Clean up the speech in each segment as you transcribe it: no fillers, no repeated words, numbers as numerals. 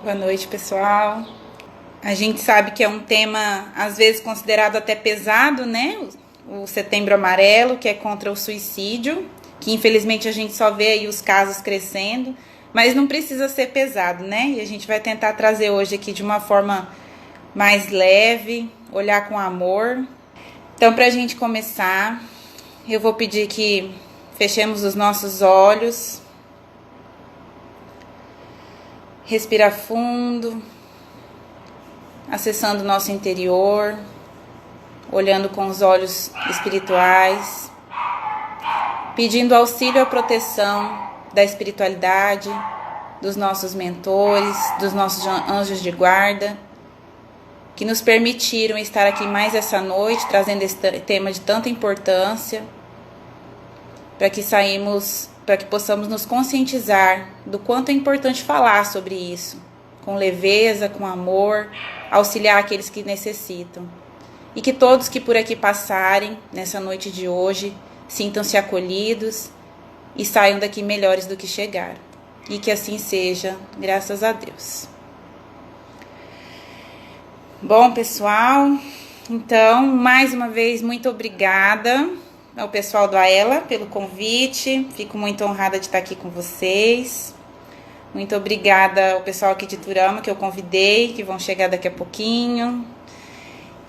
Boa noite, pessoal. A gente sabe que é um tema, às vezes, considerado até pesado, né? O Setembro Amarelo, que é contra o suicídio, que infelizmente a gente só vê aí os casos crescendo, mas não precisa ser pesado, né? E a gente vai tentar trazer hoje aqui de uma forma mais leve, olhar com amor. Então, para a gente começar, eu vou pedir que fechemos os nossos olhos. Respira fundo, acessando o nosso interior, olhando com os olhos espirituais, pedindo auxílio à proteção da espiritualidade, dos nossos mentores, dos nossos anjos de guarda, que nos permitiram estar aqui mais essa noite, trazendo esse tema de tanta importância, para que possamos nos conscientizar do quanto é importante falar sobre isso, com leveza, com amor, auxiliar aqueles que necessitam. E que todos que por aqui passarem, nessa noite de hoje, sintam-se acolhidos e saiam daqui melhores do que chegaram. E que assim seja, graças a Deus. Bom, pessoal, então, mais uma vez, muito obrigada ao pessoal do AELA pelo convite. Fico muito honrada de estar aqui com vocês. Muito obrigada ao pessoal aqui de Turama que eu convidei, que vão chegar daqui a pouquinho.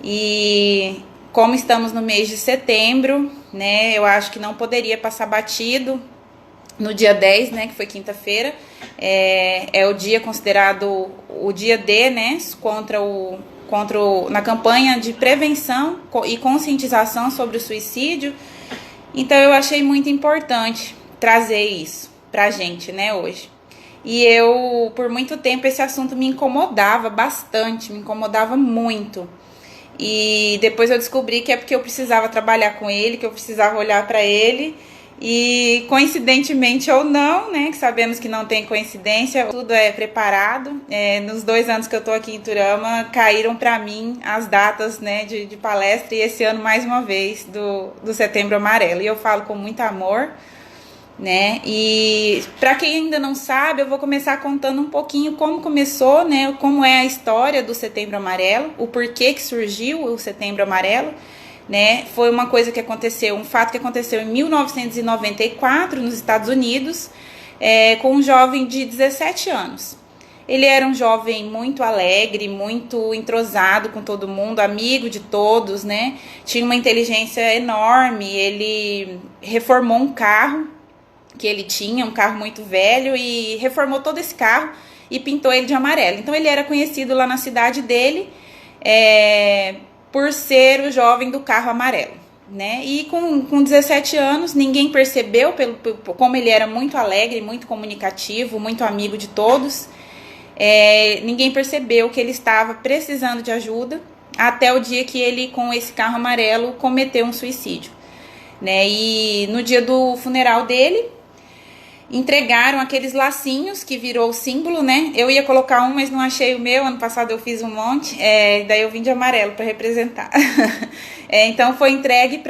E como estamos no mês de setembro, né, eu acho que não poderia passar batido no dia 10, né, que foi quinta-feira. É o dia considerado o dia D, né, na campanha de prevenção e conscientização sobre o suicídio. Então eu achei muito importante trazer isso pra gente, né, hoje. E eu, por muito tempo, esse assunto me incomodava bastante, me incomodava muito. E depois eu descobri que é porque eu precisava trabalhar com ele, que eu precisava olhar para ele. E coincidentemente ou não, né, que sabemos que não tem coincidência, tudo é preparado. Nos 2 anos que eu tô aqui em Turama, caíram para mim as datas, né, de palestra, e esse ano mais uma vez do Setembro Amarelo. E eu falo com muito amor, né, e para quem ainda não sabe, eu vou começar contando um pouquinho como começou, né, como é a história do Setembro Amarelo, o porquê que surgiu o Setembro Amarelo. Né, foi uma coisa que aconteceu, um fato que aconteceu em 1994 nos Estados Unidos, com um jovem de 17 anos. Ele era um jovem muito alegre, muito entrosado com todo mundo, amigo de todos, né? Tinha uma inteligência enorme. Ele reformou um carro que ele tinha, um carro muito velho, e reformou todo esse carro e pintou ele de amarelo. Então ele era conhecido lá na cidade dele, por ser o jovem do carro amarelo, né? E com 17 anos, ninguém percebeu, como ele era muito alegre, muito comunicativo, muito amigo de todos, ninguém percebeu que ele estava precisando de ajuda, até o dia que ele, com esse carro amarelo, cometeu um suicídio, né? E no dia do funeral dele, entregaram aqueles lacinhos que virou o símbolo, né? Eu ia colocar um, mas não achei o meu. Ano passado eu fiz um monte, daí eu vim de amarelo para representar. Então foi entregue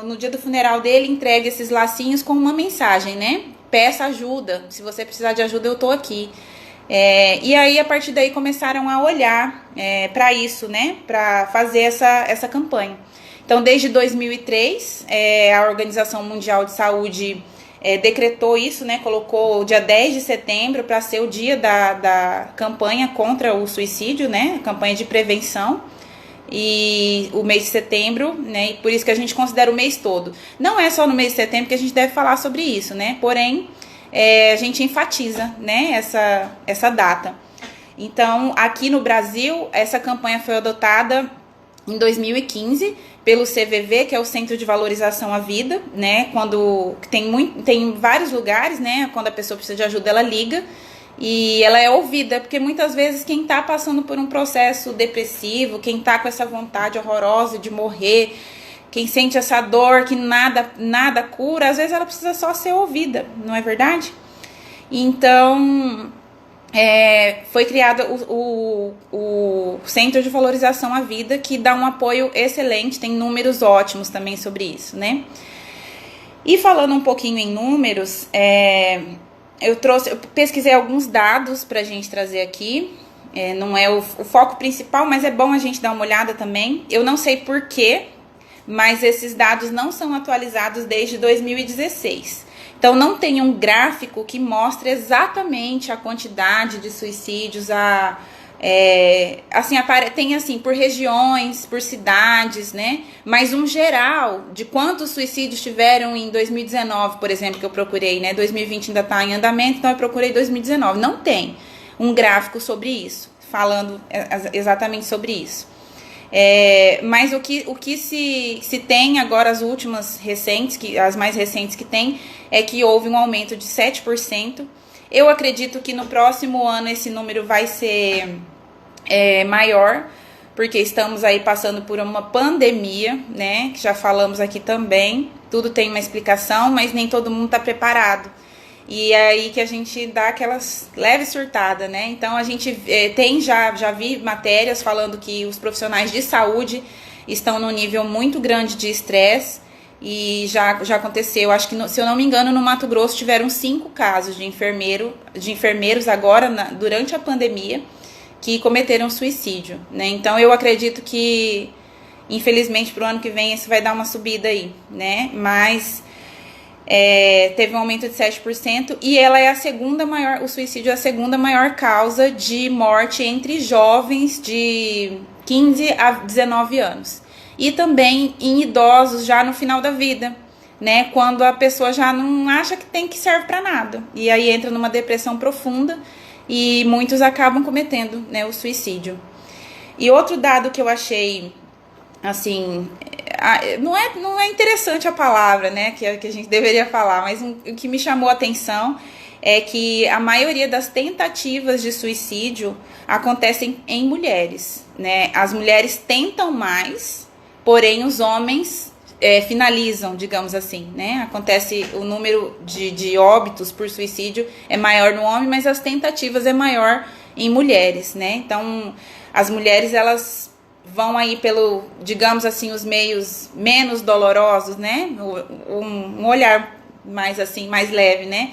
no dia do funeral dele, entregue esses lacinhos com uma mensagem, né? Peça ajuda, se você precisar de ajuda eu tô aqui. E aí a partir daí começaram a olhar para isso, né? Para fazer essa campanha. Então desde 2003, a Organização Mundial de Saúde decretou isso, né, colocou o dia 10 de setembro para ser o dia da campanha contra o suicídio, né, campanha de prevenção, e o mês de setembro, né, e por isso que a gente considera o mês todo. Não é só no mês de setembro que a gente deve falar sobre isso, né, porém a gente enfatiza, né, essa data. Então, aqui no Brasil, essa campanha foi adotada em 2015 pelo CVV, que é o Centro de Valorização à Vida, né? Quando tem vários lugares, né? Quando a pessoa precisa de ajuda, ela liga e ela é ouvida, porque muitas vezes quem tá passando por um processo depressivo, quem tá com essa vontade horrorosa de morrer, quem sente essa dor que nada cura, às vezes ela precisa só ser ouvida, não é verdade? Então foi criado o Centro de Valorização à Vida, que dá um apoio excelente, tem números ótimos também sobre isso, né? E falando um pouquinho em números, eu pesquisei alguns dados para a gente trazer aqui. Não é o foco principal, mas é bom a gente dar uma olhada também. Eu não sei porquê, mas esses dados não são atualizados desde 2016. Então, não tem um gráfico que mostre exatamente a quantidade de suicídios, tem assim, por regiões, por cidades, né? Mas um geral de quantos suicídios tiveram em 2019, por exemplo, que eu procurei, né? 2020 ainda está em andamento, então eu procurei 2019. Não tem um gráfico sobre isso, falando exatamente sobre isso. Mas o que se tem agora, as últimas recentes, as mais recentes que tem, é que houve um aumento de 7%. Eu acredito que no próximo ano esse número vai ser maior, porque estamos aí passando por uma pandemia, né? Que já falamos aqui também. Tudo tem uma explicação, mas nem todo mundo está preparado. E é aí que a gente dá aquelas leve surtada, né? Então a gente já vi matérias falando que os profissionais de saúde estão num nível muito grande de estresse. E já aconteceu, acho que, se eu não me engano, no Mato Grosso tiveram 5 casos de enfermeiros agora, durante a pandemia, que cometeram suicídio, né? Então eu acredito que, infelizmente, para o ano que vem isso vai dar uma subida aí, né? Mas teve um aumento de 7% e ela é o suicídio é a segunda maior causa de morte entre jovens de 15 a 19 anos. E também em idosos já no final da vida, né? Quando a pessoa já não acha que serve para nada. E aí entra numa depressão profunda e muitos acabam cometendo, né, o suicídio. E outro dado que eu achei, assim, não é interessante a palavra, né, que a gente deveria falar, mas o que me chamou a atenção é que a maioria das tentativas de suicídio acontecem em mulheres, né? As mulheres tentam mais, porém os homens finalizam, digamos assim, né? Acontece, o número de óbitos por suicídio é maior no homem, mas as tentativas é maior em mulheres, né? Então, as mulheres, elas vão aí pelo, digamos assim, os meios menos dolorosos, né? Um olhar mais assim, mais leve, né?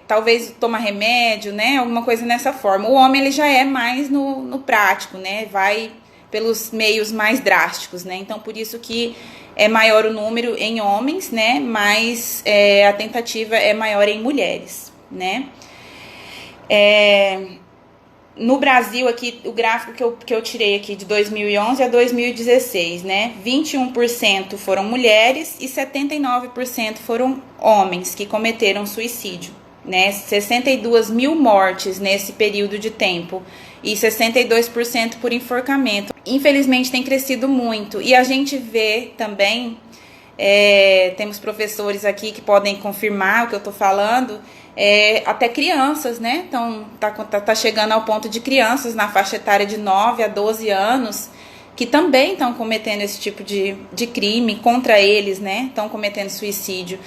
Talvez toma remédio, né? Alguma coisa nessa forma. O homem, ele já é mais no prático, né? Vai pelos meios mais drásticos, né? Então, por isso que é maior o número em homens, né? Mas a tentativa é maior em mulheres, né? No Brasil, aqui, o gráfico que eu tirei aqui de 2011 a 2016, né? 21% foram mulheres e 79% foram homens que cometeram suicídio, né? 62 mil mortes nesse período de tempo e 62% por enforcamento. Infelizmente tem crescido muito e a gente vê também, temos professores aqui que podem confirmar o que eu tô falando, até crianças, né? Então tá chegando ao ponto de crianças na faixa etária de 9 a 12 anos que também estão cometendo esse tipo de crime contra eles, né? Estão cometendo suicídio.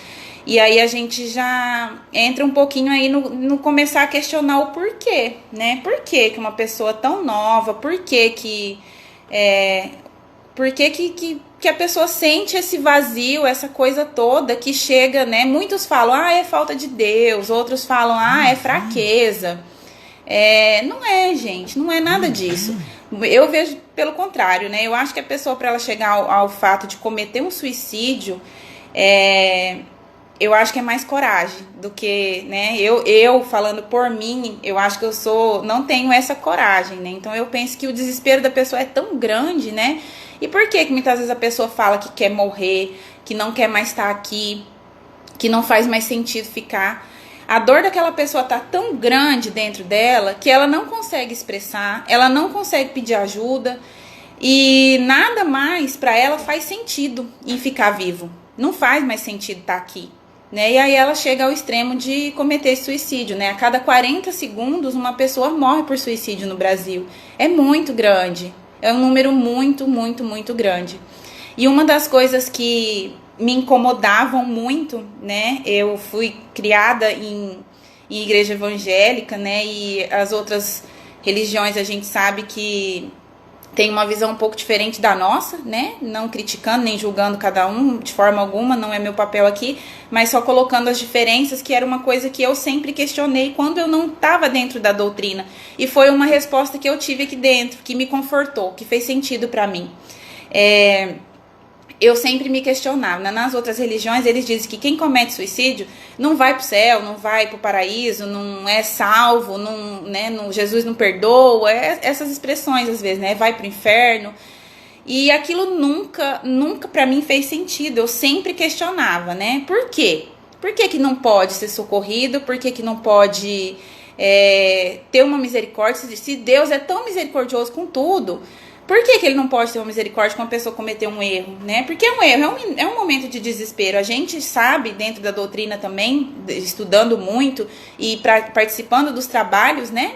E aí a gente já entra um pouquinho aí no começar a questionar o porquê, né? Por que uma pessoa tão nova, por que a pessoa sente esse vazio, essa coisa toda que chega, né? Muitos falam, é falta de Deus, outros falam, é fraqueza. Não é, gente, não é nada disso. Eu vejo pelo contrário, né? Eu acho que a pessoa, para ela chegar ao fato de cometer um suicídio, eu acho que é mais coragem do que, né? Eu falando por mim, eu acho que não tenho essa coragem, né? Então eu penso que o desespero da pessoa é tão grande, né? E por que muitas vezes a pessoa fala que quer morrer, que não quer mais estar aqui, que não faz mais sentido ficar? A dor daquela pessoa tá tão grande dentro dela que ela não consegue expressar, ela não consegue pedir ajuda e nada mais para ela faz sentido em ficar vivo. Não faz mais sentido estar aqui, né? E aí ela chega ao extremo de cometer suicídio, né? A cada 40 segundos uma pessoa morre por suicídio no Brasil. É muito grande. É um número muito, muito, muito grande. E uma das coisas que me incomodavam muito, né? Eu fui criada em igreja evangélica, né? E as outras religiões a gente sabe que tem uma visão um pouco diferente da nossa, né? Não criticando nem julgando cada um de forma alguma, não é meu papel aqui, mas só colocando as diferenças, que era uma coisa que eu sempre questionei quando eu não estava dentro da doutrina. E foi uma resposta que eu tive aqui dentro, que me confortou, que fez sentido para mim. Eu sempre me questionava. Nas outras religiões, eles dizem que quem comete suicídio não vai para o céu, não vai para o paraíso, não é salvo, não, né, Jesus não perdoa, essas expressões às vezes, né, vai para o inferno. E aquilo nunca para mim fez sentido. Eu sempre questionava, né, por quê? Por que que não pode ser socorrido? Por que que não pode ter uma misericórdia? Se Deus é tão misericordioso com tudo, por que que ele não pode ter uma misericórdia quando a pessoa cometeu um erro, né? Porque é um erro, é um momento de desespero. A gente sabe, dentro da doutrina também, estudando muito e participando dos trabalhos, né?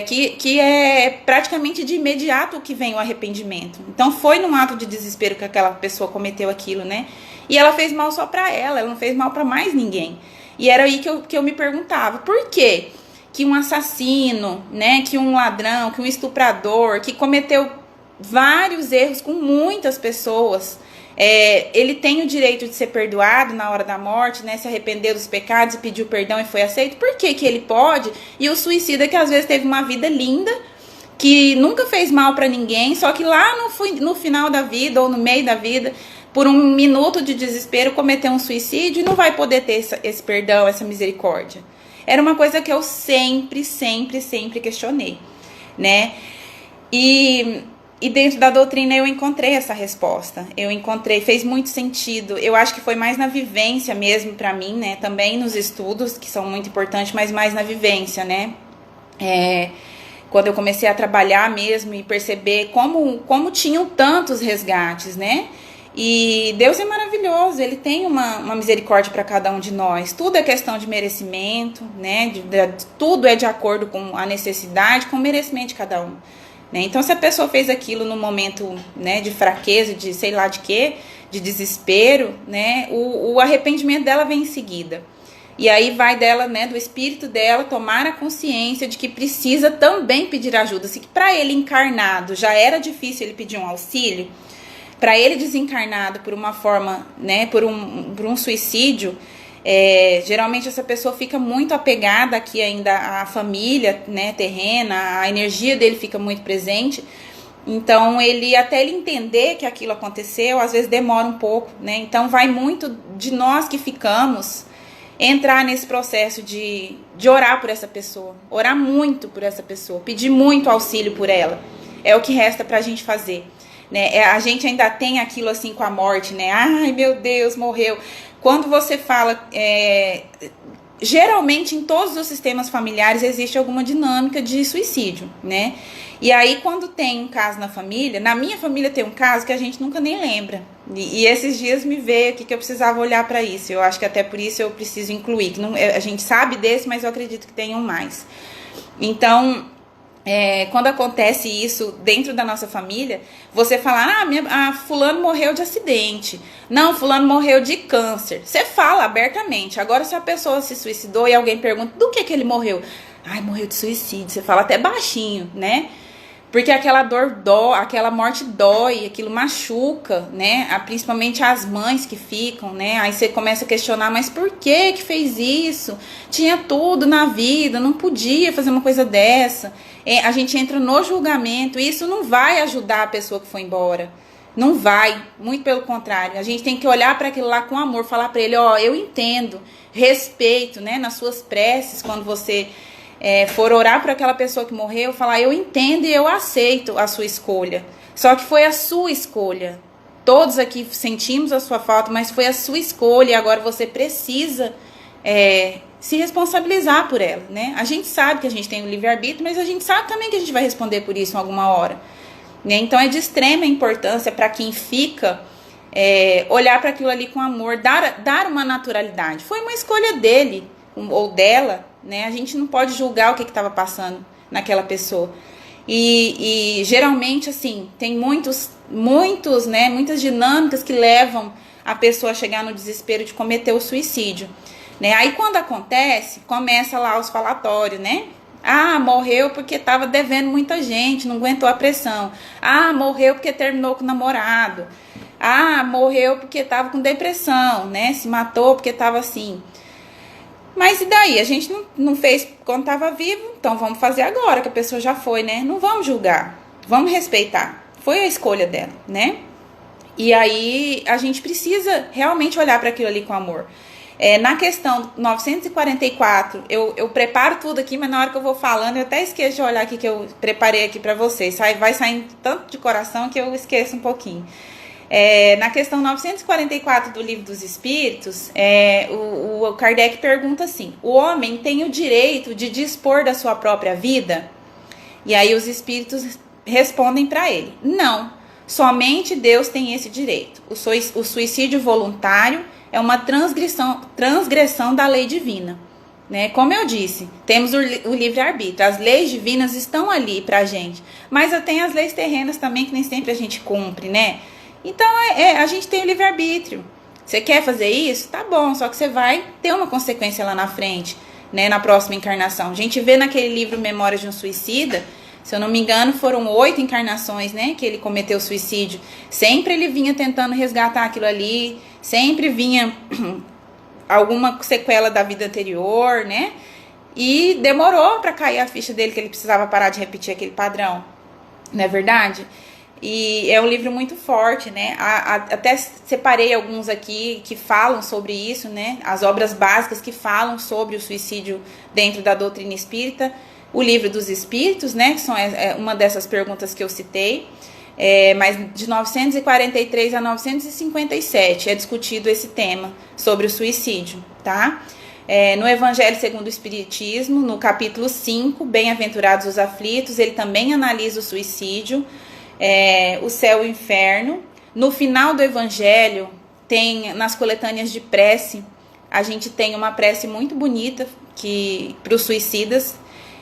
Que é praticamente de imediato que vem o arrependimento. Então foi num ato de desespero que aquela pessoa cometeu aquilo, né? E ela fez mal só pra ela não fez mal pra mais ninguém. E era aí que eu me perguntava, por quê? Que um assassino, né, que um ladrão, que um estuprador, que cometeu vários erros com muitas pessoas, ele tem o direito de ser perdoado na hora da morte, né, se arrepender dos pecados e pediu perdão e foi aceito. Por que que ele pode? E o suicida, que às vezes teve uma vida linda, que nunca fez mal para ninguém, só que lá no final da vida ou no meio da vida, por um minuto de desespero, cometeu um suicídio e não vai poder ter esse perdão, essa misericórdia. Era uma coisa que eu sempre questionei, né? E dentro da doutrina eu encontrei essa resposta. Fez muito sentido. Eu acho que foi mais na vivência mesmo para mim, né? Também nos estudos, que são muito importantes, mas mais na vivência, né? Quando eu comecei a trabalhar mesmo e perceber como tinham tantos resgates, né? E Deus é maravilhoso, Ele tem uma misericórdia para cada um de nós. Tudo é questão de merecimento, né? Tudo é de acordo com a necessidade, com o merecimento de cada um, né? Então, se a pessoa fez aquilo no momento, né, de fraqueza, de sei lá de quê, de desespero, né? O arrependimento dela vem em seguida. E aí vai dela, né, do espírito dela tomar a consciência de que precisa também pedir ajuda. Se para ele encarnado já era difícil ele pedir um auxílio, para ele desencarnado por uma forma, né, por um suicídio, geralmente essa pessoa fica muito apegada aqui ainda à família, né, terrena, a energia dele fica muito presente. Então, até ele entender que aquilo aconteceu, às vezes demora um pouco, né? Então, vai muito de nós que ficamos entrar nesse processo de orar por essa pessoa, orar muito por essa pessoa, pedir muito auxílio por ela. É o que resta pra gente fazer, né? A gente ainda tem aquilo assim com a morte, né? Ai, meu Deus, morreu. Quando você fala, geralmente em todos os sistemas familiares existe alguma dinâmica de suicídio, né? E aí quando tem um caso na família, na minha família tem um caso que a gente nunca nem lembra. E esses dias me veio aqui que eu precisava olhar para isso. Eu acho que até por isso eu preciso incluir. Que não, a gente sabe desse, mas eu acredito que tenham mais. Então, quando acontece isso dentro da nossa família, você fala, fulano morreu de acidente, não, fulano morreu de câncer. Você fala abertamente. Agora, se a pessoa se suicidou e alguém pergunta, do que ele morreu? Ai, morreu de suicídio. Você fala até baixinho, né? Porque aquela aquela morte dói, aquilo machuca, né? Principalmente as mães que ficam, né? Aí você começa a questionar, mas por que fez isso? Tinha tudo na vida, não podia fazer uma coisa dessa. A gente entra no julgamento e isso não vai ajudar a pessoa que foi embora. Não vai, muito pelo contrário. A gente tem que olhar para aquilo lá com amor, falar para ele, eu entendo, respeito, né? Nas suas preces, quando você for orar para aquela pessoa que morreu, falar, eu entendo e eu aceito a sua escolha. Só que foi a sua escolha. Todos aqui sentimos a sua falta, mas foi a sua escolha e agora você precisa se responsabilizar por ela, né? A gente sabe que a gente tem o livre-arbítrio, mas a gente sabe também que a gente vai responder por isso em alguma hora, né? Então é de extrema importância para quem fica olhar para aquilo ali com amor, dar uma naturalidade. Foi uma escolha dele ou dela, né? A gente não pode julgar o que estava passando naquela pessoa. E geralmente, assim, tem muitas dinâmicas que levam a pessoa a chegar no desespero de cometer o suicídio, né? Aí quando acontece, começa lá os falatórios, né? Ah, morreu porque estava devendo muita gente, não aguentou a pressão. Ah, morreu porque terminou com o namorado. Ah, morreu porque estava com depressão, né? Se matou porque estava assim. Mas e daí? A gente não fez quando estava vivo, então vamos fazer agora que a pessoa já foi, né? Não vamos julgar, vamos respeitar. Foi a escolha dela, né? E aí a gente precisa realmente olhar para aquilo ali com amor. Na questão 944, eu preparo tudo aqui, mas na hora que eu vou falando, eu até esqueço de olhar aqui que eu preparei aqui para vocês. Vai saindo tanto de coração que eu esqueço um pouquinho. Na questão 944 do Livro dos Espíritos, o Kardec pergunta assim: o homem tem o direito de dispor da sua própria vida? E aí os espíritos respondem para ele: não, somente Deus tem esse direito. O suicídio voluntário é uma transgressão da lei divina. Né? Como eu disse, temos o livre-arbítrio, as leis divinas estão ali pra gente, mas tem as leis terrenas também que nem sempre a gente cumpre, né? Então, a gente tem o livre-arbítrio. Você quer fazer isso? Tá bom, só que você vai ter uma consequência lá na frente, né, na próxima encarnação. A gente vê naquele livro Memórias de um Suicida, se eu não me engano, foram 8 encarnações, né, que ele cometeu suicídio. Sempre ele vinha tentando resgatar aquilo ali, sempre vinha alguma sequela da vida anterior, né, e demorou para cair a ficha dele que ele precisava parar de repetir aquele padrão. Não é verdade? E é um livro muito forte, né? Até separei alguns aqui que falam sobre isso, né? As obras básicas que falam sobre o suicídio dentro da doutrina espírita. O Livro dos Espíritos, né? Que são uma dessas perguntas que eu citei. Mas de 943 a 957 é discutido esse tema sobre o suicídio, tá? No Evangelho segundo o Espiritismo, no capítulo 5, Bem-aventurados os aflitos, ele também analisa o suicídio. O céu e o inferno. No final do Evangelho, tem nas coletâneas de prece, a gente tem uma prece muito bonita para os suicidas,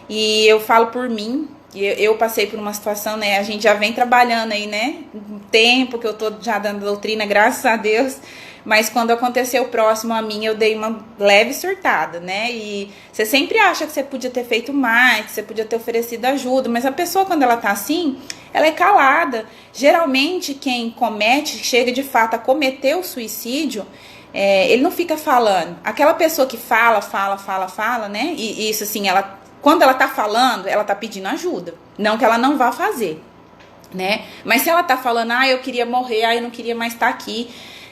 e eu falo por mim, eu passei por uma situação, né, a gente já vem trabalhando aí, né, um tempo que eu tô já dando doutrina, graças a Deus, mas quando aconteceu próximo a mim, eu dei uma leve surtada, né, e você sempre acha que você podia ter feito mais, que você podia ter oferecido ajuda, mas a pessoa, quando ela tá assim, ela é calada. Geralmente, quem comete, chega de fato a cometer o suicídio, ele não fica falando. Aquela pessoa que fala, né, e isso assim, quando ela tá falando, ela tá pedindo ajuda, não que ela não vá fazer, né, mas se ela tá falando, eu queria morrer, eu não queria mais estar aqui,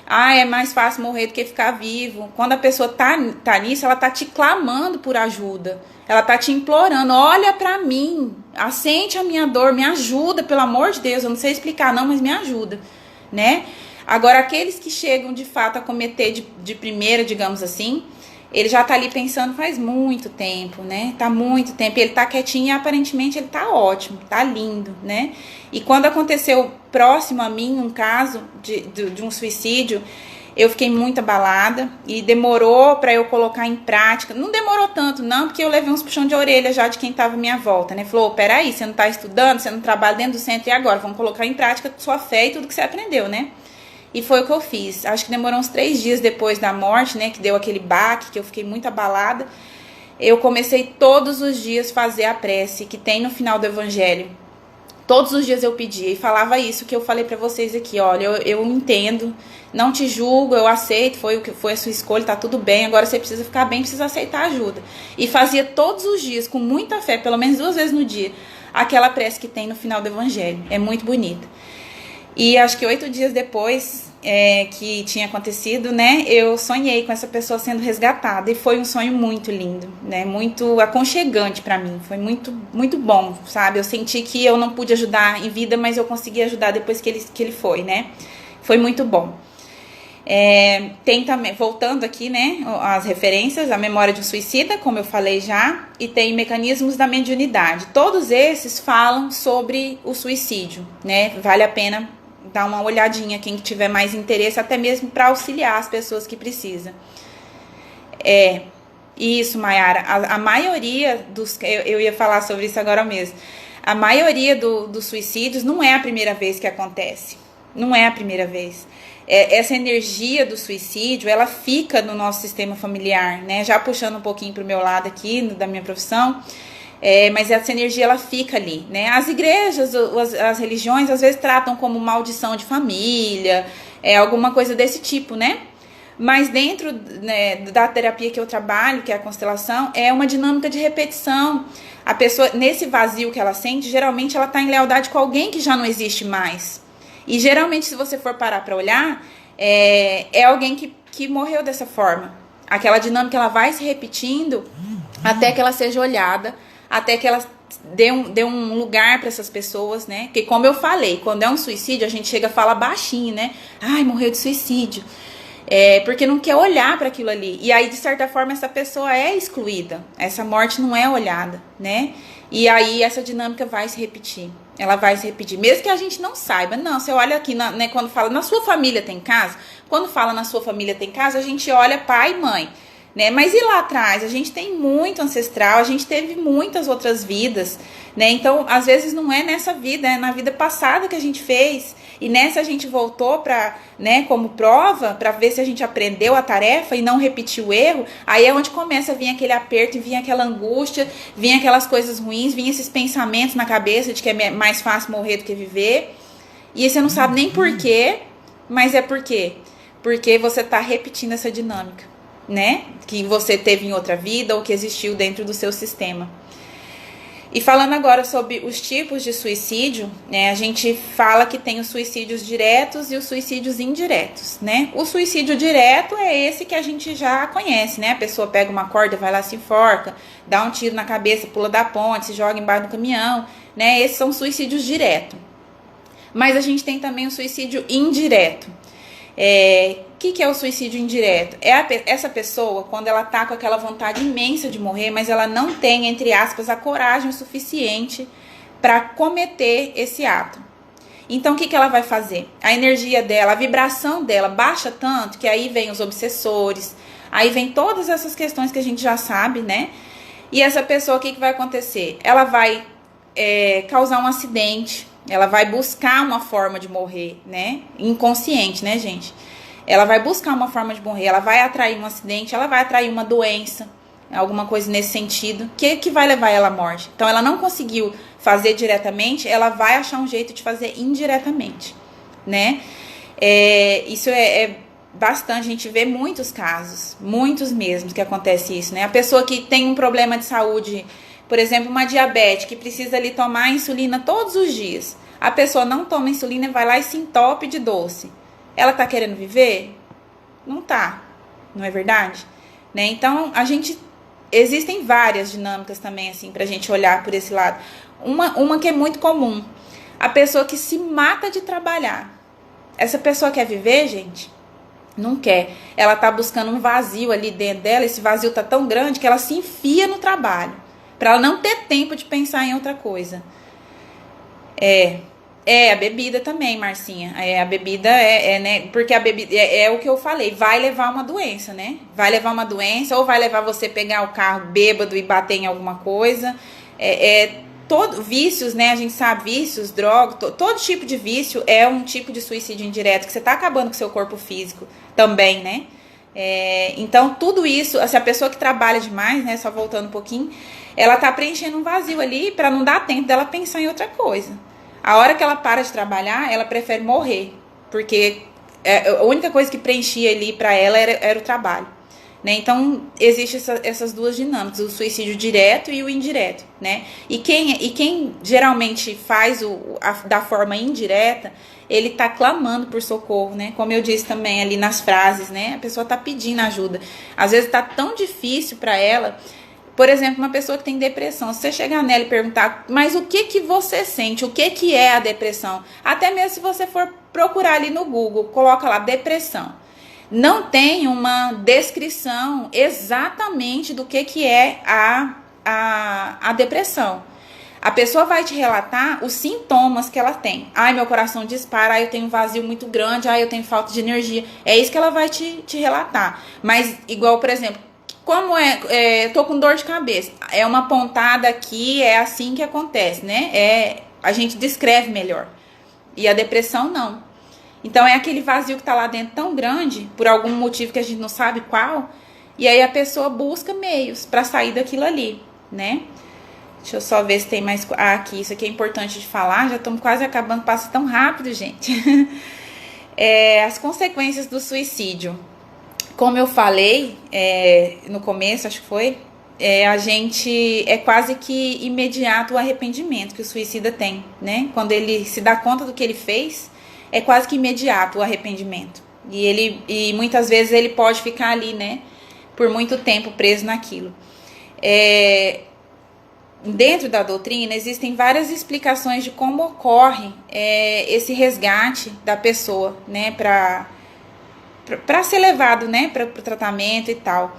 é mais fácil morrer do que ficar vivo. Quando a pessoa tá nisso, ela tá te clamando por ajuda. Ela tá te implorando, olha pra mim, assente a minha dor, me ajuda, pelo amor de Deus. Eu não sei explicar não, mas me ajuda, né? Agora, aqueles que chegam de fato a cometer de primeira, digamos assim, ele já tá ali pensando faz muito tempo, né? Tá muito tempo, ele tá quietinho e aparentemente ele tá ótimo, tá lindo, né? E quando aconteceu próximo a mim um caso de um suicídio, eu fiquei muito abalada e demorou para eu colocar em prática. Não demorou tanto, não, porque eu levei uns puxão de orelha já de quem estava à minha volta, né? Falou, peraí, você não tá estudando, você não trabalha dentro do centro, e agora? Vamos colocar em prática sua fé e tudo que você aprendeu, né? E foi o que eu fiz. Acho que demorou uns 3 dias depois da morte, né? Que deu aquele baque, que eu fiquei muito abalada. Eu comecei todos os dias fazer a prece que tem no final do Evangelho. Todos os dias eu pedia e falava isso que eu falei pra vocês aqui, olha, eu entendo, não te julgo, eu aceito, foi a sua escolha, tá tudo bem, agora você precisa ficar bem, precisa aceitar ajuda. E fazia todos os dias, com muita fé, pelo menos 2 vezes no dia, aquela prece que tem no final do Evangelho, é muito bonita. E acho que 8 dias depois que tinha acontecido, né, eu sonhei com essa pessoa sendo resgatada, e foi um sonho muito lindo, né, muito aconchegante pra mim, foi muito, muito bom, sabe, eu senti que eu não pude ajudar em vida, mas eu consegui ajudar depois que ele foi, né, foi muito bom. Tem também, voltando aqui, né, as referências, a Memória de um Suicida, como eu falei já, e tem Mecanismos da Mediunidade, todos esses falam sobre o suicídio, né, vale a pena dar uma olhadinha, quem tiver mais interesse, até mesmo para auxiliar as pessoas que precisam. Isso, Mayara, a maioria dos... Eu ia falar sobre isso agora mesmo. A maioria dos suicídios não é a primeira vez que acontece. Não é a primeira vez. Essa energia do suicídio, ela fica no nosso sistema familiar, né? Já puxando um pouquinho para o meu lado aqui, da minha profissão, Mas essa energia ela fica ali, né? As igrejas, as religiões às vezes tratam como maldição de família, alguma coisa desse tipo, né? Mas dentro, né, da terapia que eu trabalho, que é a constelação, é uma dinâmica de repetição. A pessoa, nesse vazio que ela sente, geralmente ela está em lealdade com alguém que já não existe mais. E geralmente, se você for parar para olhar, é alguém que morreu dessa forma. Aquela dinâmica ela vai se repetindo até que ela seja olhada, até que ela dê um lugar para essas pessoas, né? Porque como eu falei, quando é um suicídio, a gente chega a falar baixinho, né? Ai, morreu de suicídio. Porque não quer olhar para aquilo ali. E aí, de certa forma, essa pessoa é excluída. Essa morte não é olhada, né? E aí, essa dinâmica vai se repetir. Ela vai se repetir. Mesmo que a gente não saiba. Não, você olha aqui, né, quando fala, na sua família tem casa? Quando fala na sua família tem casa, a gente olha pai e mãe, né? Mas e lá atrás? A gente tem muito ancestral, a gente teve muitas outras vidas, né? Então, às vezes, não é nessa vida, é na vida passada que a gente fez. E nessa a gente voltou para, né, como prova, para ver se a gente aprendeu a tarefa e não repetiu o erro. Aí é onde começa a vir aquele aperto, e vir aquela angústia, vir aquelas coisas ruins, vir esses pensamentos na cabeça de que é mais fácil morrer do que viver. E você não sabe nem por quê, mas é por quê? Porque você está repetindo essa dinâmica, né? Que você teve em outra vida ou que existiu dentro do seu sistema. E falando agora sobre os tipos de suicídio, né, a gente fala que tem os suicídios diretos e os suicídios indiretos, né? O suicídio direto é esse que a gente já conhece, né? A pessoa pega uma corda, vai lá, se enforca, dá um tiro na cabeça, pula da ponte, se joga embaixo do caminhão, né? Esses são suicídios diretos. Mas a gente tem também o suicídio indireto. O que é o suicídio indireto? Essa pessoa, quando ela tá com aquela vontade imensa de morrer, mas ela não tem, entre aspas, a coragem suficiente para cometer esse ato. Então, o que ela vai fazer? A energia dela, a vibração dela baixa tanto que aí vem os obsessores, aí vem todas essas questões que a gente já sabe, né? E essa pessoa, o que vai acontecer? Ela vai causar um acidente, ela vai buscar uma forma de morrer, né? Inconsciente, né, gente? Ela vai buscar uma forma de morrer, ela vai atrair um acidente, ela vai atrair uma doença, alguma coisa nesse sentido, que vai levar ela à morte. Então, ela não conseguiu fazer diretamente, ela vai achar um jeito de fazer indiretamente, né? Isso é bastante, a gente vê muitos casos, muitos mesmo que acontece isso, né? A pessoa que tem um problema de saúde, por exemplo, uma diabetes, que precisa ali tomar insulina todos os dias. A pessoa não toma insulina e vai lá e se entope de doce. Ela tá querendo viver? Não tá, não é verdade? Né? Então, existem várias dinâmicas também, assim, pra gente olhar por esse lado. Uma que é muito comum, a pessoa que se mata de trabalhar. Essa pessoa quer viver, gente? Não quer. Ela tá buscando um vazio ali dentro dela, esse vazio tá tão grande que ela se enfia no trabalho, pra ela não ter tempo de pensar em outra coisa. A bebida também, Marcinha. A bebida né? Porque a bebida é o que eu falei, vai levar uma doença, né? Vai levar uma doença, ou vai levar você pegar o carro bêbado e bater em alguma coisa. Todo vícios, né? A gente sabe, vícios, droga, todo tipo de vício é um tipo de suicídio indireto, que você tá acabando com o seu corpo físico também, né? Então, tudo isso, se a pessoa que trabalha demais, né? Só voltando um pouquinho, ela tá preenchendo um vazio ali pra não dar tempo dela pensar em outra coisa. A hora que ela para de trabalhar, ela prefere morrer, porque a única coisa que preenchia ali pra ela era o trabalho, né? Então, existem essas duas dinâmicas, o suicídio direto e o indireto, né? E quem geralmente faz da forma indireta, ele tá clamando por socorro, né? Como eu disse também ali nas frases, né? A pessoa tá pedindo ajuda. Às vezes tá tão difícil pra ela. Por exemplo, uma pessoa que tem depressão, se você chegar nela e perguntar, mas o que você sente? O que é a depressão? Até mesmo se você for procurar ali no Google, coloca lá depressão. Não tem uma descrição exatamente do que é a depressão. A pessoa vai te relatar os sintomas que ela tem. Ai, meu coração dispara, ai, eu tenho um vazio muito grande, ai, eu tenho falta de energia. É isso que ela vai te relatar. Mas, igual, por exemplo, como tô com dor de cabeça, é uma pontada aqui, é assim que acontece, né? A gente descreve melhor. E a depressão, não. Então, é aquele vazio que tá lá dentro tão grande, por algum motivo que a gente não sabe qual, e aí a pessoa busca meios para sair daquilo ali, né? Deixa eu só ver se tem mais... Ah, aqui, isso aqui é importante de falar. Já estamos quase acabando, passa tão rápido, gente. As consequências do suicídio. Como eu falei no começo, acho que foi, a gente é quase que imediato o arrependimento que o suicida tem, né? Quando ele se dá conta do que ele fez, é quase que imediato o arrependimento. E muitas vezes ele pode ficar ali, né? Por muito tempo preso naquilo. Dentro da doutrina existem várias explicações de como ocorre esse resgate da pessoa, né, para ser levado, né, para o tratamento e tal.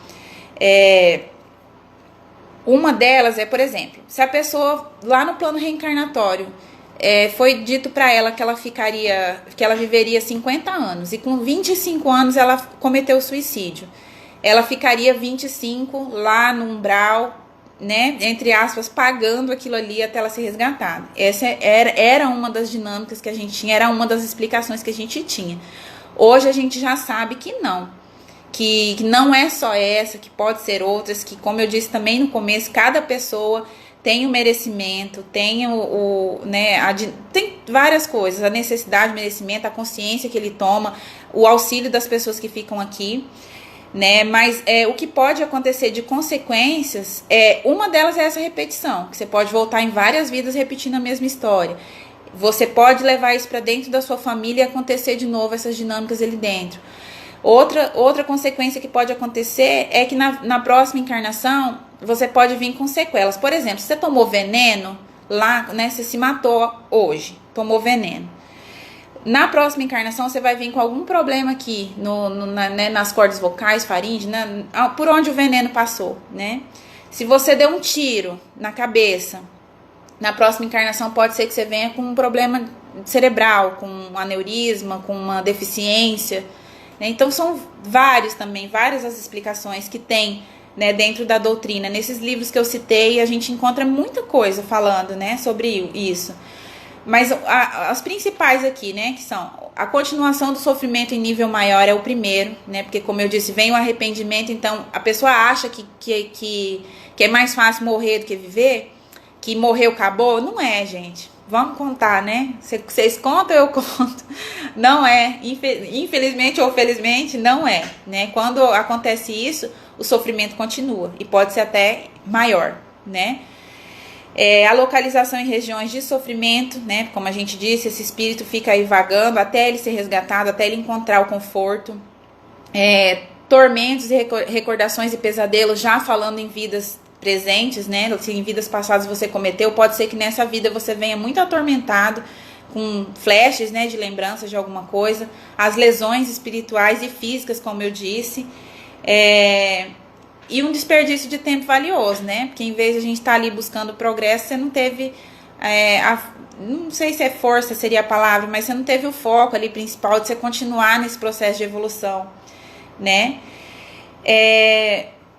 Uma delas por exemplo, se a pessoa lá no plano reencarnatório foi dito para ela que ela viveria 50 anos e com 25 anos ela cometeu suicídio, ela ficaria 25 lá no umbral, né, entre aspas, pagando aquilo ali até ela ser resgatada. Essa era uma das dinâmicas que a gente tinha, era uma das explicações que a gente tinha. Hoje a gente já sabe que não é só essa, que pode ser outras, que, como eu disse também no começo, cada pessoa tem o merecimento, tem tem várias coisas, a necessidade, o merecimento, a consciência que ele toma, o auxílio das pessoas que ficam aqui, né? Mas o que pode acontecer de consequências, uma delas é essa repetição, que você pode voltar em várias vidas repetindo a mesma história. Você pode levar isso para dentro da sua família e acontecer de novo essas dinâmicas ali dentro. Outra consequência que pode acontecer é que na próxima encarnação você pode vir com sequelas. Por exemplo, se você tomou veneno lá, né? Você se matou hoje, tomou veneno. Na próxima encarnação você vai vir com algum problema aqui nas cordas vocais, faringe, né, por onde o veneno passou, né? Se você deu um tiro na cabeça, na próxima encarnação pode ser que você venha com um problema cerebral, com um aneurisma, com uma deficiência, né? Então são várias as explicações que tem, né, dentro da doutrina. Nesses livros que eu citei a gente encontra muita coisa falando, né, sobre isso. Mas as principais aqui, né, que são a continuação do sofrimento em nível maior é o primeiro, né, porque como eu disse, vem o arrependimento, então a pessoa acha que é mais fácil morrer do que viver, que morreu, acabou. Não é, gente. Vamos contar, né? Vocês contam, eu conto. Não é. Infelizmente ou felizmente, não é, né? Quando acontece isso, o sofrimento continua e pode ser até maior, né? A localização em regiões de sofrimento, né? Como a gente disse, esse espírito fica aí vagando até ele ser resgatado, até ele encontrar o conforto. Tormentos e recordações e pesadelos, já falando em vidas presentes, né? Se em vidas passadas você cometeu, pode ser que nessa vida você venha muito atormentado, com flashes, né, de lembranças de alguma coisa. As lesões espirituais e físicas, como eu disse. E um desperdício de tempo valioso, né? Porque em vez de a gente estar ali buscando progresso, você não teve não sei se força seria a palavra, mas você não teve o foco ali principal de você continuar nesse processo de evolução, né?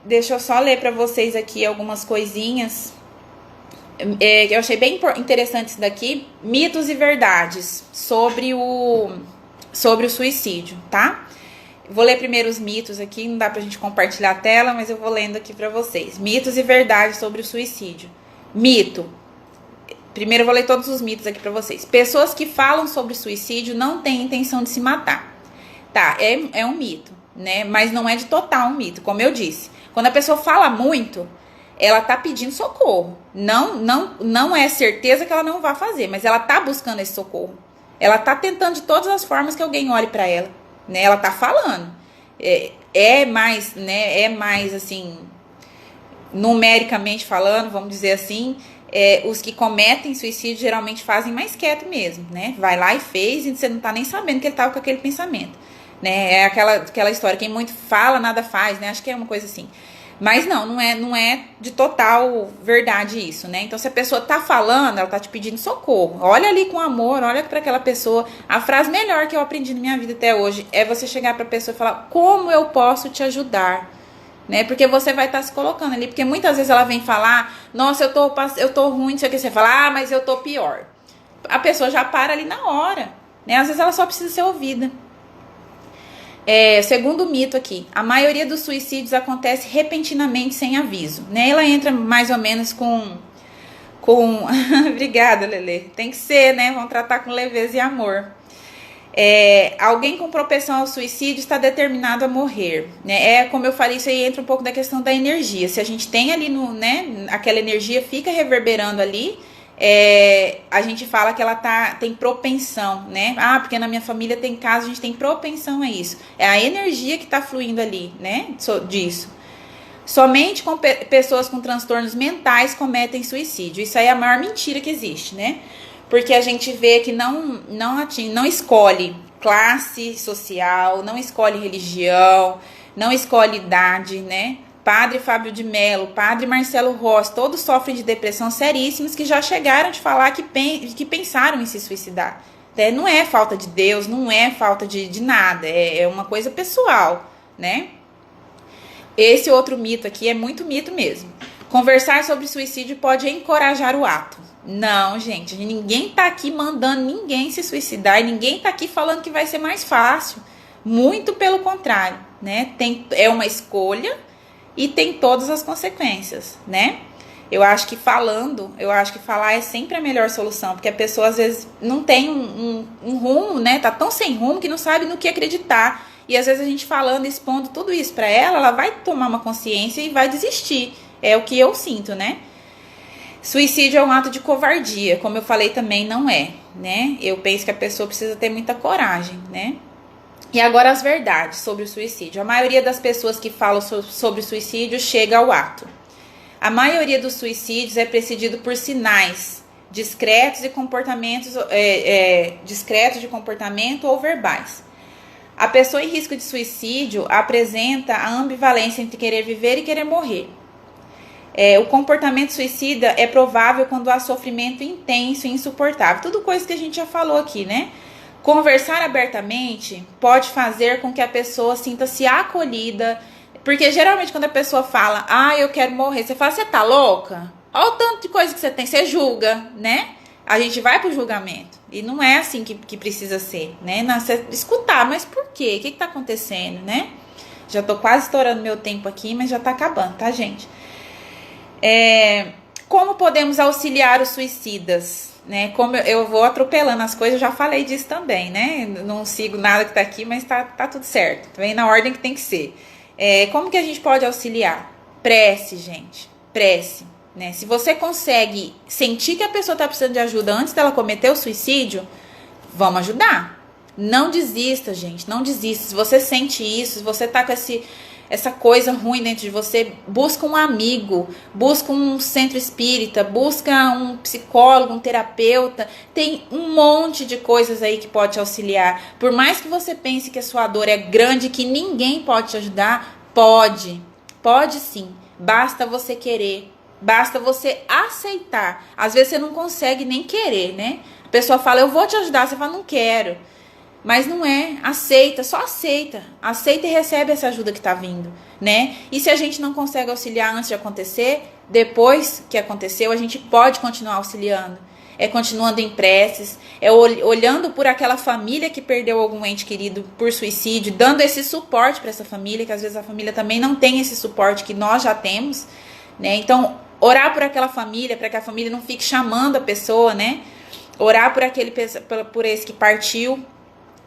Deixa eu só ler para vocês aqui algumas coisinhas que eu achei bem interessante isso daqui. Mitos e verdades sobre o suicídio, tá? Vou ler primeiro os mitos aqui, não dá pra gente compartilhar a tela, mas eu vou lendo aqui pra vocês. Mitos e verdades sobre o suicídio. Mito. Primeiro eu vou ler todos os mitos aqui pra vocês. Pessoas que falam sobre suicídio não têm intenção de se matar. Tá, é um mito, né? Mas não é de total um mito, como eu disse. Quando a pessoa fala muito, ela tá pedindo socorro. Não é certeza que ela não vai fazer, mas ela tá buscando esse socorro. Ela tá tentando de todas as formas que alguém olhe pra ela, né? Ela tá falando. Mais assim, numericamente falando, vamos dizer assim, os que cometem suicídio geralmente fazem mais quieto mesmo, né? Vai lá e fez e você não tá nem sabendo que ele tava com aquele pensamento, né? É aquela história, quem muito fala, nada faz, né? Acho que é uma coisa assim. Mas não é de total verdade isso, né? Então, se a pessoa tá falando, ela tá te pedindo socorro. Olha ali com amor, olha para aquela pessoa. A frase melhor que eu aprendi na minha vida até hoje é você chegar pra pessoa e falar: como eu posso te ajudar? Né? Porque você vai estar se colocando ali. Porque muitas vezes ela vem falar: nossa, eu tô ruim, não sei o que. Você fala: mas eu tô pior. A pessoa já para ali na hora, né? Às vezes ela só precisa ser ouvida. Segundo mito aqui, a maioria dos suicídios acontece repentinamente sem aviso, né? Ela entra mais ou menos com com... Obrigada, Lelê. Tem que ser, né? Vamos tratar com leveza e amor. Alguém com propensão ao suicídio está determinado a morrer, né? Como eu falei, isso aí entra um pouco da questão da energia. Se a gente tem ali, aquela energia fica reverberando ali, a gente fala que ela tem propensão, né? Porque na minha família tem casos, a gente tem propensão a isso. É a energia que está fluindo ali, né? Disso. Somente pessoas com transtornos mentais cometem suicídio. Isso aí é a maior mentira que existe, né? Porque a gente vê que não escolhe classe social, não escolhe religião, não escolhe idade, né? Padre Fábio de Mello, Padre Marcelo Rossi, todos sofrem de depressão seríssimos que já chegaram de falar que pensaram em se suicidar. Não é falta de Deus, não é falta de nada, é uma coisa pessoal, né? Esse outro mito aqui é muito mito mesmo. Conversar sobre suicídio pode encorajar o ato. Não, gente, ninguém tá aqui mandando ninguém se suicidar e ninguém tá aqui falando que vai ser mais fácil. Muito pelo contrário, né? É uma escolha e tem todas as consequências, né? Eu acho que falar é sempre a melhor solução, porque a pessoa às vezes não tem um rumo, né? Tá tão sem rumo que não sabe no que acreditar. E às vezes a gente falando, expondo tudo isso pra ela vai tomar uma consciência e vai desistir. É o que eu sinto, né? Suicídio é um ato de covardia, como eu falei também, não é, né? Eu penso que a pessoa precisa ter muita coragem, né? E agora as verdades sobre o suicídio. A maioria das pessoas que falam sobre o suicídio chega ao ato. A maioria dos suicídios é precedido por sinais discretos e comportamentos discretos de comportamento ou verbais. A pessoa em risco de suicídio apresenta a ambivalência entre querer viver e querer morrer. O comportamento suicida é provável quando há sofrimento intenso e insuportável. Tudo coisa que a gente já falou aqui, né? Conversar abertamente pode fazer com que a pessoa sinta-se acolhida. Porque geralmente quando a pessoa fala, eu quero morrer, você fala, você tá louca? Olha o tanto de coisa que você tem, você julga, né? A gente vai pro julgamento. E não é assim que precisa ser, né? Você escutar, mas por quê? O que tá acontecendo, né? Já tô quase estourando meu tempo aqui, mas já tá acabando, tá, gente? Como podemos auxiliar os suicidas, né? Como eu vou atropelando as coisas, eu já falei disso também, né? Não sigo nada que tá aqui, mas tá tudo certo, vem na ordem que tem que ser. Como que a gente pode auxiliar? Prece, gente, prece, né? Se você consegue sentir que a pessoa tá precisando de ajuda antes dela cometer o suicídio, vamos ajudar. Não desista, gente, não desista. Se você sente isso, se você tá com essa coisa ruim dentro de você, busca um amigo, busca um centro espírita, busca um psicólogo, um terapeuta. Tem um monte de coisas aí que pode te auxiliar. Por mais que você pense que a sua dor é grande, que ninguém pode te ajudar, pode sim. Basta você querer, basta você aceitar. Às vezes você não consegue nem querer, né? A pessoa fala, eu vou te ajudar, você fala, não quero. Mas não aceita, só aceita e recebe essa ajuda que tá vindo, né? E se a gente não consegue auxiliar antes de acontecer, depois que aconteceu, a gente pode continuar auxiliando. Continuando em preces, olhando por aquela família que perdeu algum ente querido por suicídio, dando esse suporte para essa família, que às vezes a família também não tem esse suporte que nós já temos, né? Então, orar por aquela família, para que a família não fique chamando a pessoa, né? Orar por esse que partiu,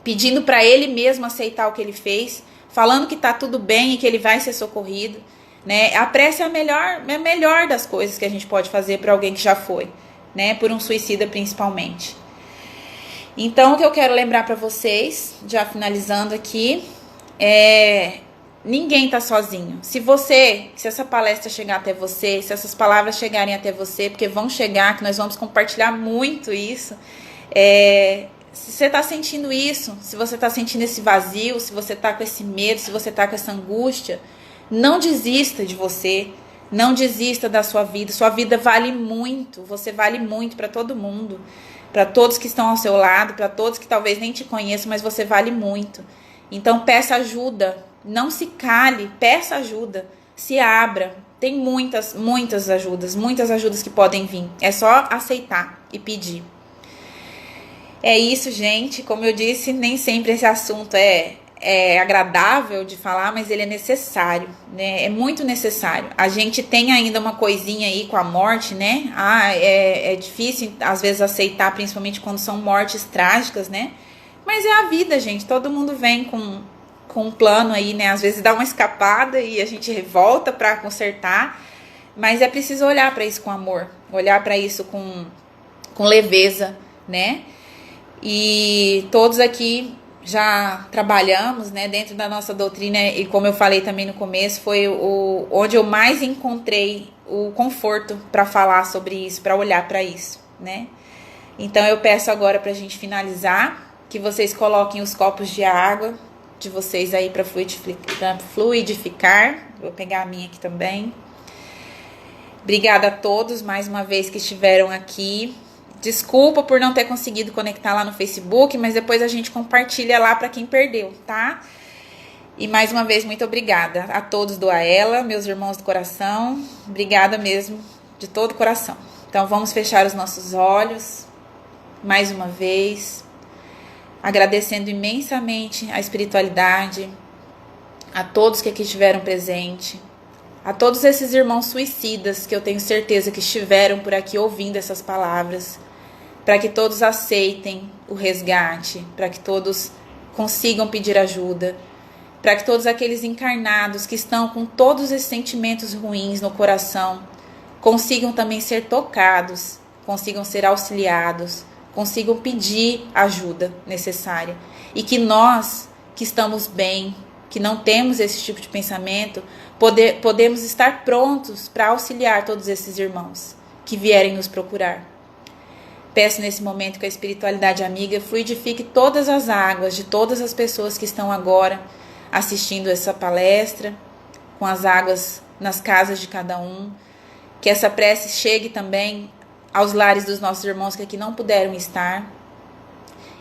pedindo para ele mesmo aceitar o que ele fez, falando que tá tudo bem e que ele vai ser socorrido, né? A prece é a melhor das coisas que a gente pode fazer para alguém que já foi, né? Por um suicida principalmente. Então, o que eu quero lembrar para vocês, já finalizando aqui, ninguém tá sozinho. Se essa palestra chegar até você, se essas palavras chegarem até você, porque vão chegar, que nós vamos compartilhar muito isso, se você tá sentindo isso, se você tá sentindo esse vazio, se você tá com esse medo, se você tá com essa angústia, não desista de você, não desista da sua vida vale muito, você vale muito para todo mundo, para todos que estão ao seu lado, para todos que talvez nem te conheçam, mas você vale muito. Então peça ajuda, não se cale, peça ajuda, se abra, tem muitas ajudas que podem vir, é só aceitar e pedir. É isso, gente. Como eu disse, nem sempre esse assunto é agradável de falar, mas ele é necessário, né? É muito necessário. A gente tem ainda uma coisinha aí com a morte, né? É difícil às vezes aceitar, principalmente quando são mortes trágicas, né? Mas é a vida, gente. Todo mundo vem com um plano aí, né? Às vezes dá uma escapada e a gente volta para consertar, mas é preciso olhar para isso com amor, olhar para isso com leveza, né? E todos aqui já trabalhamos, né, dentro da nossa doutrina, e como eu falei também no começo, foi onde eu mais encontrei o conforto para falar sobre isso, para olhar para isso, né? Então eu peço agora para a gente finalizar, que vocês coloquem os copos de água de vocês aí para fluidificar. Vou pegar a minha aqui também. Obrigada a todos mais uma vez que estiveram aqui. Desculpa por não ter conseguido conectar lá no Facebook, mas depois a gente compartilha lá para quem perdeu, tá? E mais uma vez, muito obrigada a todos do AELA, meus irmãos do coração. Obrigada mesmo, de todo o coração. Então, vamos fechar os nossos olhos, mais uma vez, agradecendo imensamente a espiritualidade, a todos que aqui estiveram presentes, a todos esses irmãos suicidas que eu tenho certeza que estiveram por aqui ouvindo essas palavras, para que todos aceitem o resgate, para que todos consigam pedir ajuda, para que todos aqueles encarnados que estão com todos esses sentimentos ruins no coração consigam também ser tocados, consigam ser auxiliados, consigam pedir ajuda necessária. E que nós, que estamos bem, que não temos esse tipo de pensamento, podemos estar prontos para auxiliar todos esses irmãos que vierem nos procurar. Peço nesse momento que a espiritualidade amiga fluidifique todas as águas de todas as pessoas que estão agora assistindo essa palestra, com as águas nas casas de cada um. Que essa prece chegue também aos lares dos nossos irmãos que aqui não puderam estar.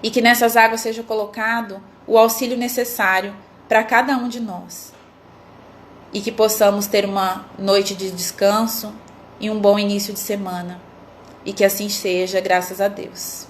E que nessas águas seja colocado o auxílio necessário para cada um de nós. E que possamos ter uma noite de descanso e um bom início de semana. E que assim seja, graças a Deus.